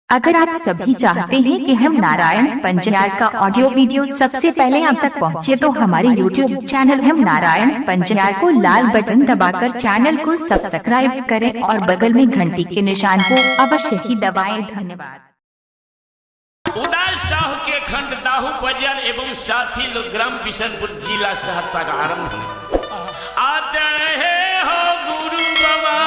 अगर आप सभी चाहते हैं कि हम नारायण पंजयार का ऑडियो वीडियो सबसे पहले आप तक पहुंचे, तो हमारे YouTube चैनल हम नारायण पंजयार को लाल बटन दबाकर चैनल को सब्सक्राइब करें और बगल में घंटी के निशान को अवश्य ही दबाएं। धन्यवाद। उदार साहू के खंड दाहू बजार एवं साथी लोग ग्राम बिशनपुर जिला सहरसा का आरंभ है। आते हैं हो गुरु बाबा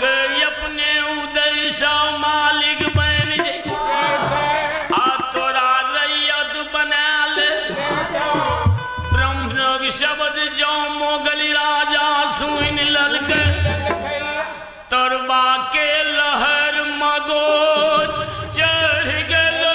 के अपने उदय सा मालिक बन जे आ तोरा रैयत बना ले ब्रह्मलोक शब्द जो मोगल राजा सुन ललके तरबा के लहर मगोज चढ़ गलो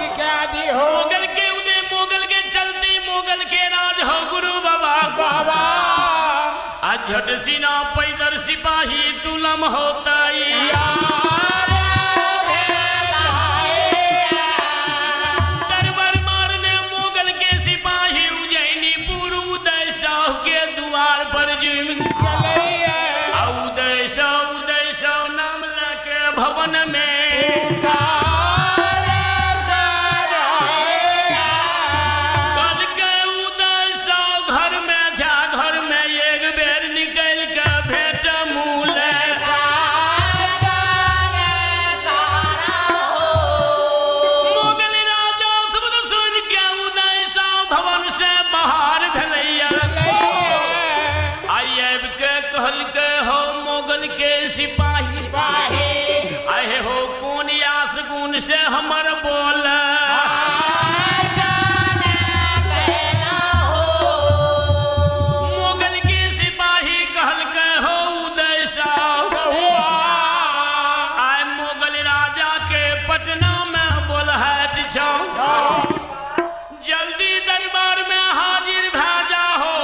मोगल के उदय मोगल के चलती मोगल के राज हो गुरु बाबा बाबा आज झट सीना पैदर सिपाही तुलम होता दरबार मारने मोगल के सिपाही उज्जैनी पूर्व उदय शाह के द्वार पर जुइम उदय सौ नाम लेके भवन में से हमर बोल मोगल के सिपाही कहल के हो उदय आय मोगल राजा के पटना में बोल है जल्दी दरबार में हाजिर भेजा हो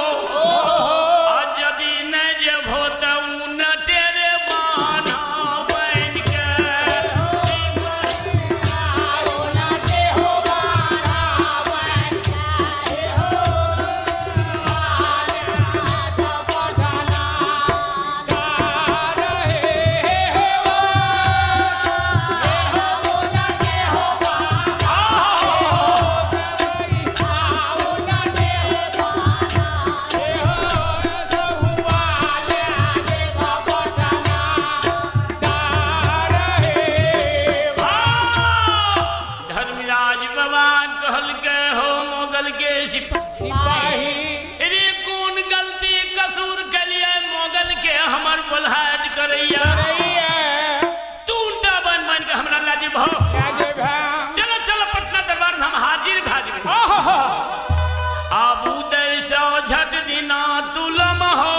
और यदि नहीं जब हो तो न तेरे बाना बन के बलहाट करैया तू उल्टा बन बन के हमरा लाजी भो चलो चलो पटना दरबार में हम हाजिर भाजबे अब उदय सौ झट दिना तुलम हो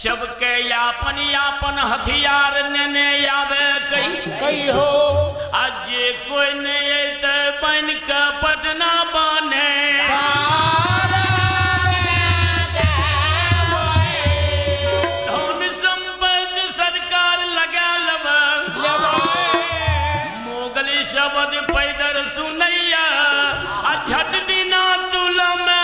सबके यापन यापन हथियार ने आवे कई हो आज कोई नहीं तो बन के पटना बने धन संपत्ति सरकार लगा मोगल शब्द पैदर सुनैया झट दिना तुला में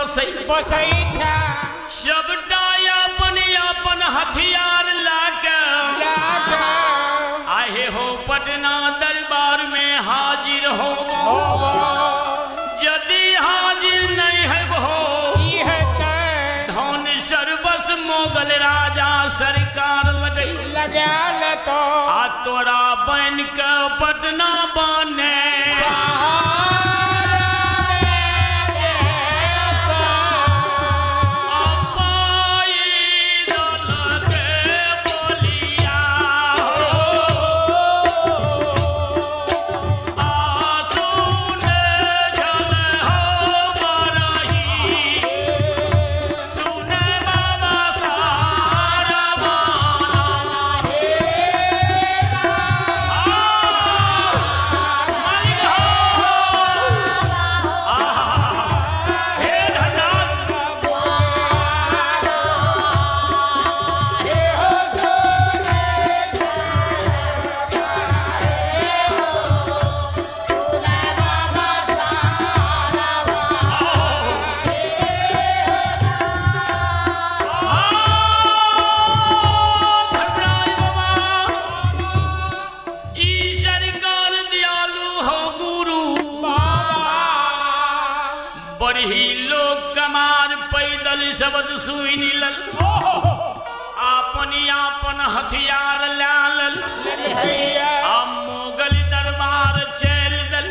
बसई सबटा अपन अपन हथियार लाके आए हो पटना दरबार में हाजिर हो यदि हाजिर नहीं है वो धन सर्वस मोगल राजा सरकार लगा तो आ तोरा बन के पटना बने शब्द सुई नीलल अपनी अपन हथियार लाल मोगल दरबार चल दल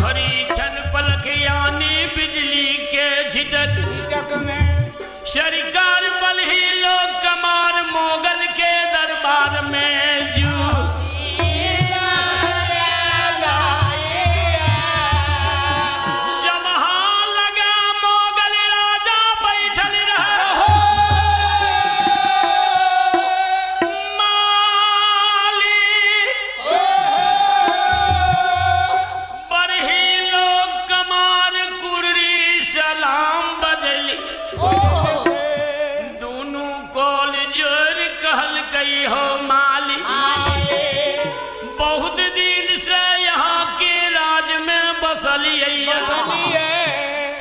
घड़ी छन पलक यानी बिजली के झिटक में सरकार बल ही लोग कमार मोगल के दरबार में जू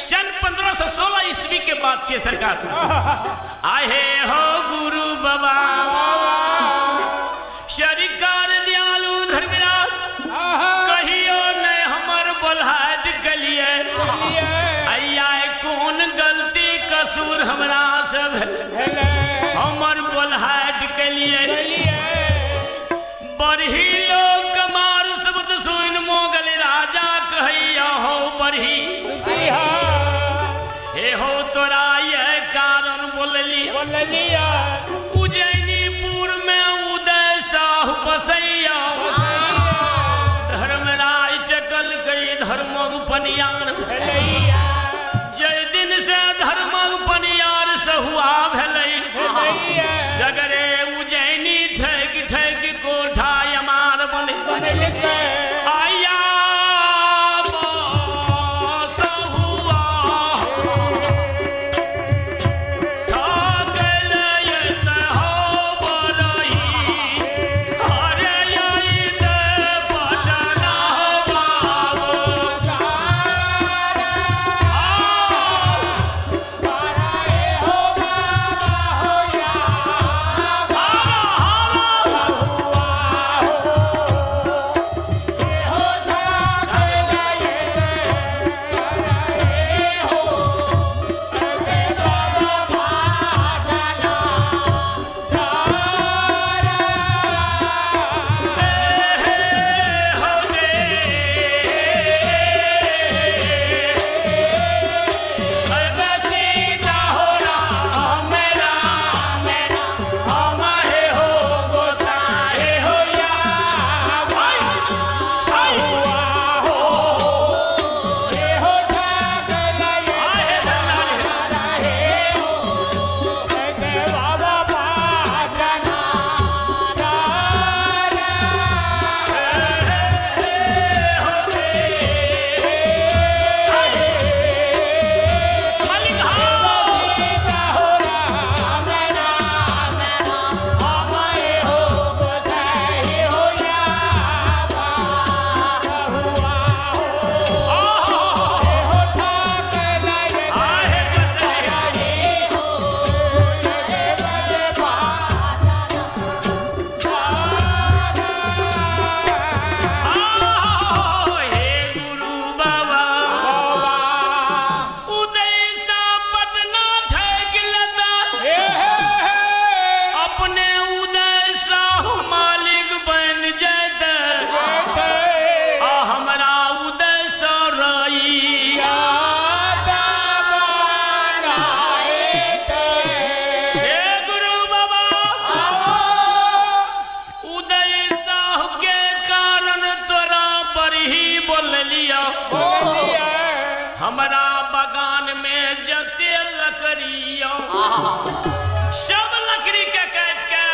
सन 1516 ईस्वी के बाद से सरकार आए हो गुरु बाबा सरकार दयालु धर्मराज कहियो ने हमर बलहाट के लिए अया कौन गलती कसूर हमरा सब हमर बलहाट के लिए बढ़ी लोग कमार शब्द सुन मोगल राजा कहिया हो बढ़ी हे हो तोरा ये कारण बोल लिया उज्जैनीपुर में उदय साहु बसैया धर्मराज चकल गई धर्मग पनियार जय दिन से धर्मग पनियार सहुआ भलई सगरे उज्जैनी ठेक ठेक कोठा यमार बने आया हमारा बगान में जते लकड़ियों सब लकड़ी के काट के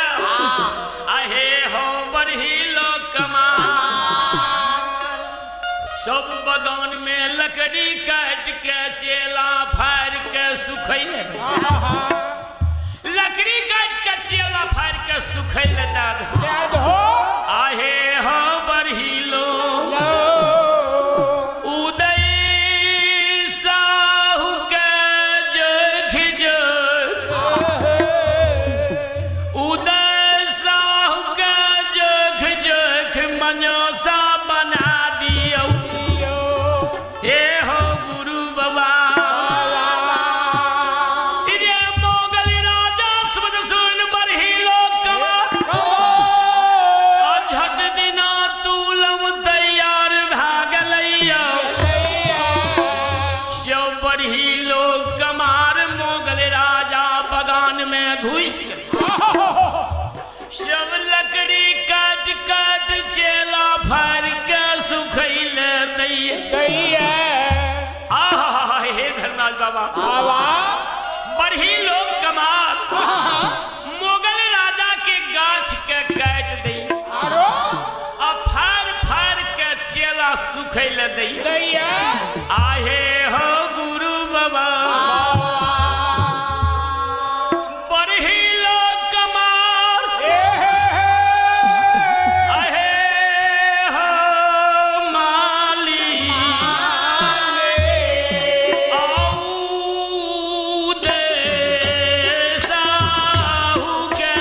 आहे हो बरही लोग कमाल सब बगान में लकड़ी काट के चेला फाड़ के सुखैले लकड़ी काट के चेला फाड़ के सुखैले दाद आहे हो बरही लोग उदय साहू के जख जख उदय साहू के जख जख मनोसा बना दियो हे हो गुरु बाबा रे मोगल राजा सुबद सुन बरही लोग कमा झट दिना तूलम तैयार भागलैया शव बरही लोग कमार मोगल राजा बगान में घुस सब लकड़ी काट काट चेला फाड़ के सुखैले दैया आहा हे धर्मराज बाबा बरही लोग कमाल मोगल राजा के गाछ के काट दी आ फाड़ फाड़ के चेला सुखैले दैया आहे हो गुरु बाबा बरही लोग कमाल आहे हो माली आऊ दे साहू के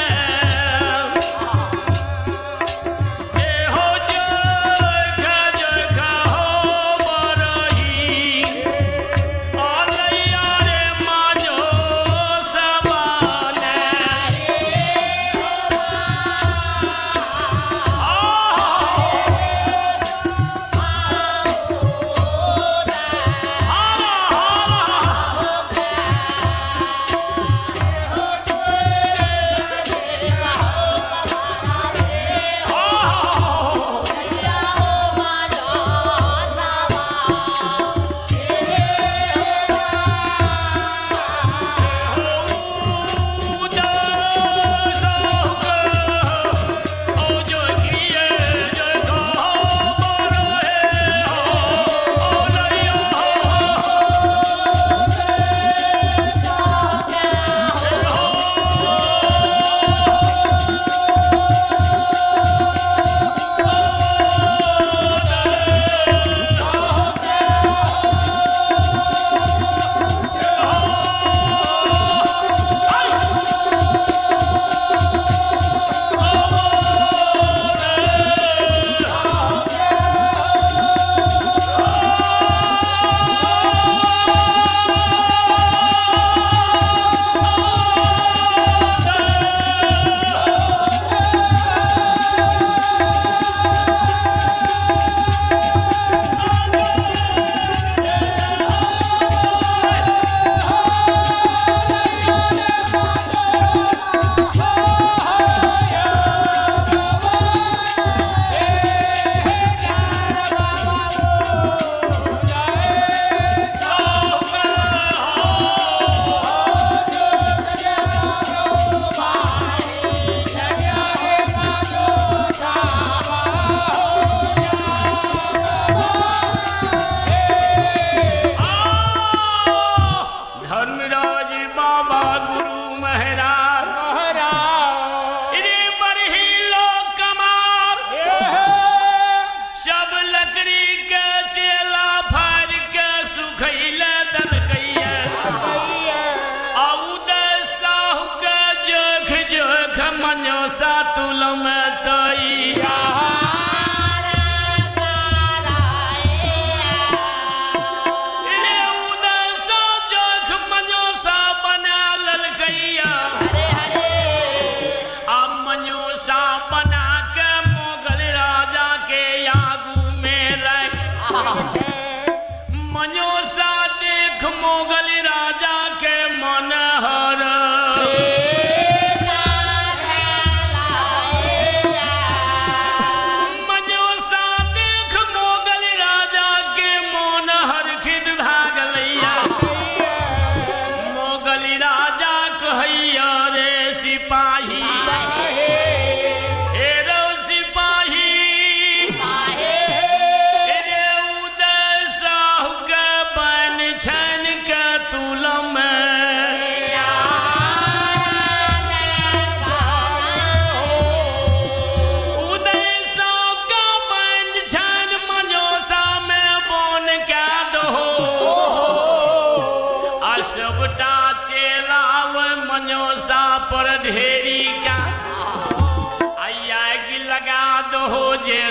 ए हो जग जग हो बरही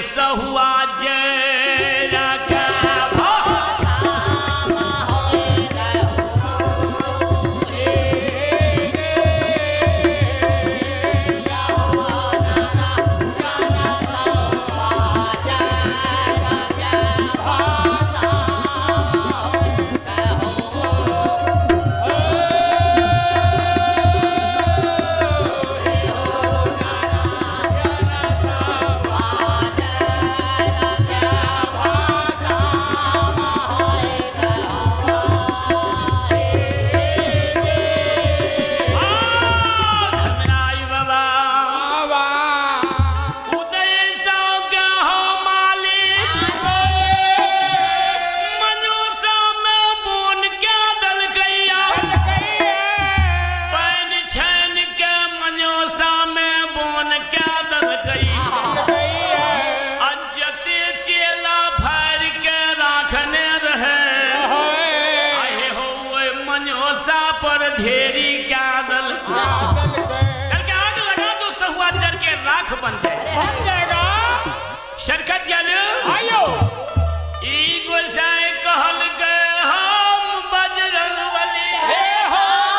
सहुआ जरा का पर ढेरी गादल कल के आग लगा दो सहुआ जर के राख बन जाए शरकत आयो ई गोसाई कहल गए हम बजरंग बली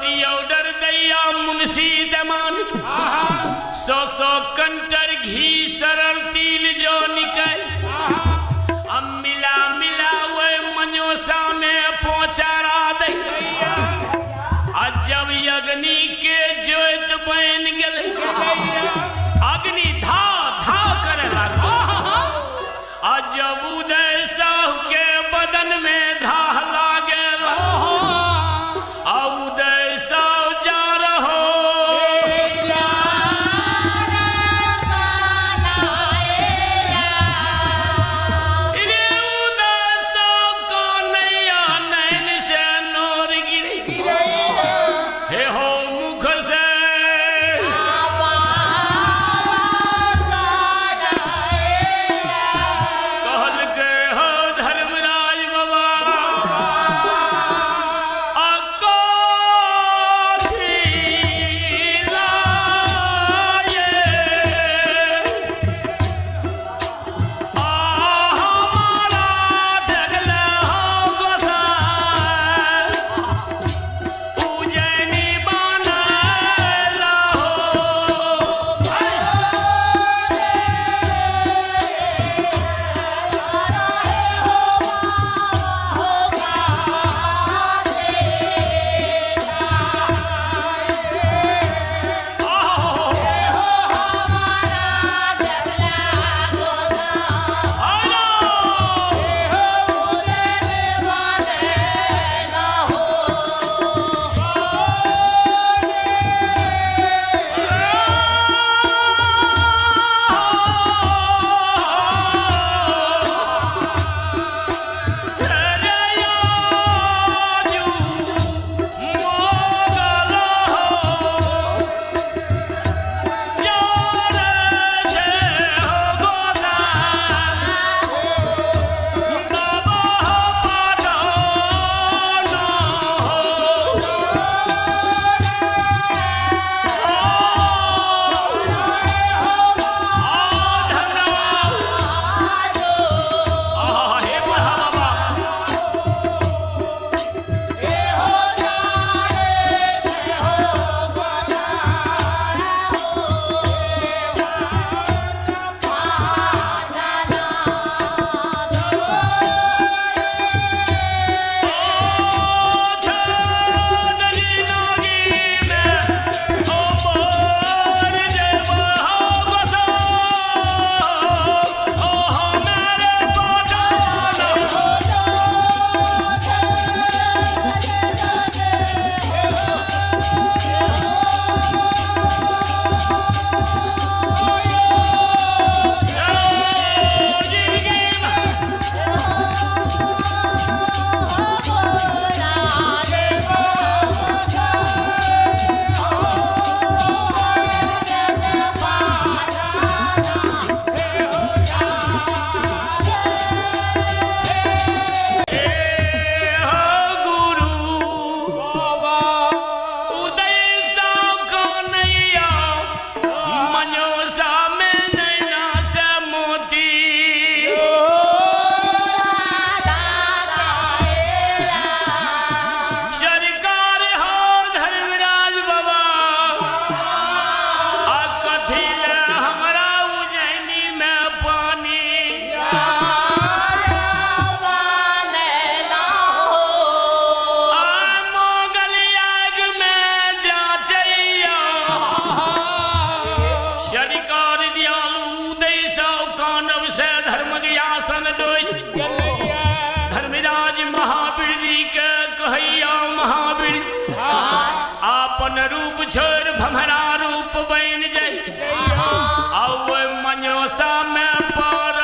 कहती ऑर्डर दैया मुंशी दमान 100 कंटर घी सरर तिल जो निकल अब मिला मिला वो मनोसा में पहुंचारा दे जब अग्नि के ज्योत बन गए अग्नि धा धा करे लगा जब उदय साहु के बदन में धाह लागे उदय साहु जा रहो अपन रूप छोड़ भमरा रूप बन जाए मनोसा में पर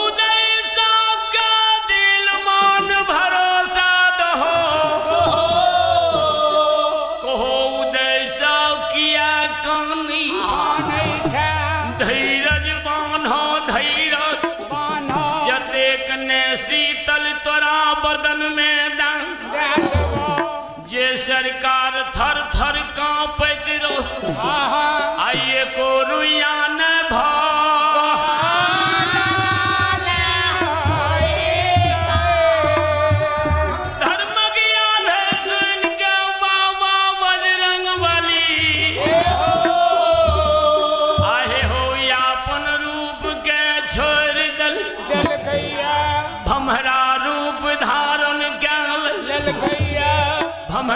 उदय साहु का दिल मान भरोसा दहो कहो उदय साहु किया कहानी धैर्य बान्हो धैर्य जतेक ने शीतल तोरा बदन में दान जे सरकार थर थर कांपैत रहो आइए को रुइया न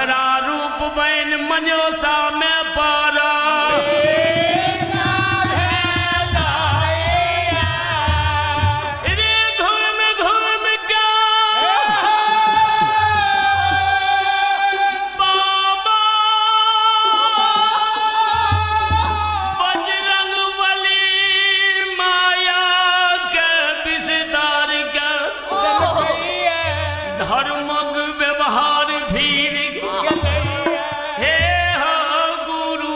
धरा रूप बैन मनोसा में पारा धर्मक व्यवहार फिर हे हो गुरु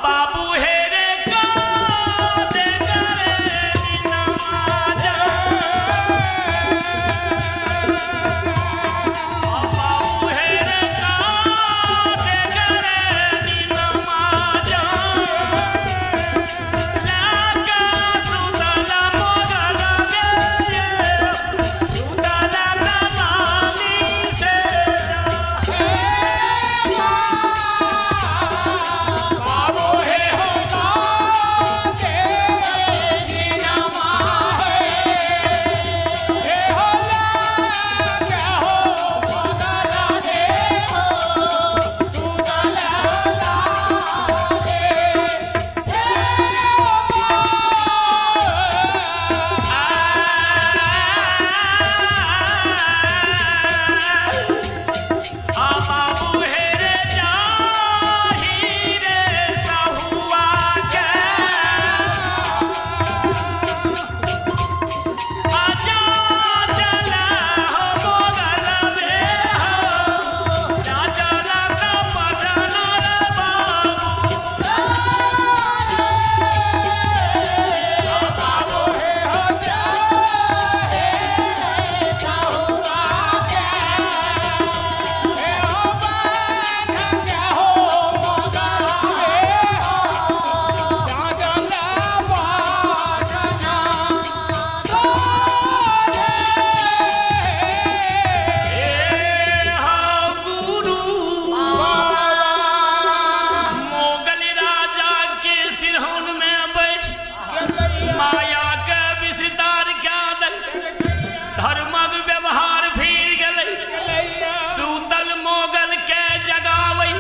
बाबू हेरे का दे करे नमाजा बाबू हेरे का दे करे नमाजा लागा सुदला मोगला गे सुदला तमानी से बाबू हेरे जाही रे सहुआ के आजा चला हो मोगल रे हो जा चला का पटना रे बाबू बाबू हे हो जाहे रे सहुआ के मोगल राजा के सिरहन में बैठ माया के विस्तार क्या दल धर्मक व्यवहार फिर गले सूतल मोगल के जगावई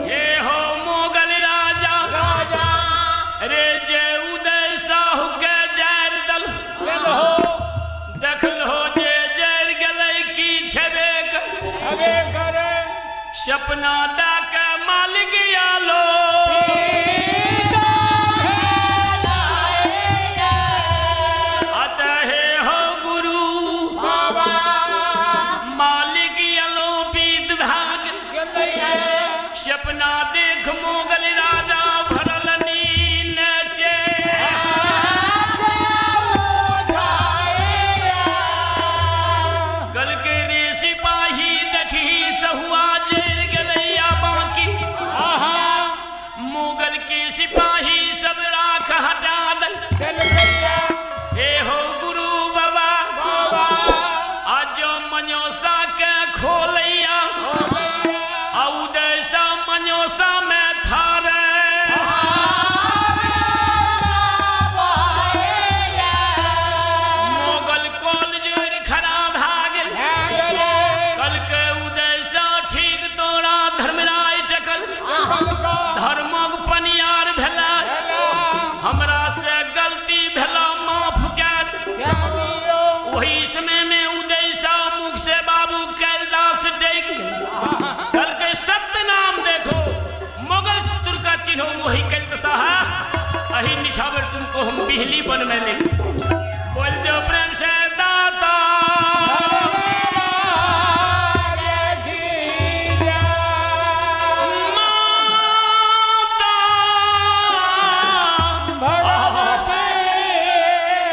हे हो मोगल राजा रे जे उदय साहु के जैर दल देखल हो जे जैर गले की छबे करे सपना दा के मालिक आलो अतः हो गुरु मालिक आलो पीत भाग सपना देख मोगल राजा भरल नीन चे कल के रे सिपाही देखी सहुआ जेर गलैया बाकी मुगल के सिपाही सब राख हटा दल हे हो गुरु बाबा आज मनोसा के खोलैया औदैसा मनोसा में थारे मोगल कॉल जोर खराब भागल कल के उदैसा ठीक तोरा धर्मराय टकल धर्मक पनियार भेला हमरा से गलती भेला माफ कर वही समय में उदैसा मुख से बाबू कैलाश डेग कल के सत्य नाम देखो मोगल चित्र का चिन्ह वही कैलाश अही निछावर तुमको हम बिहली बन में ले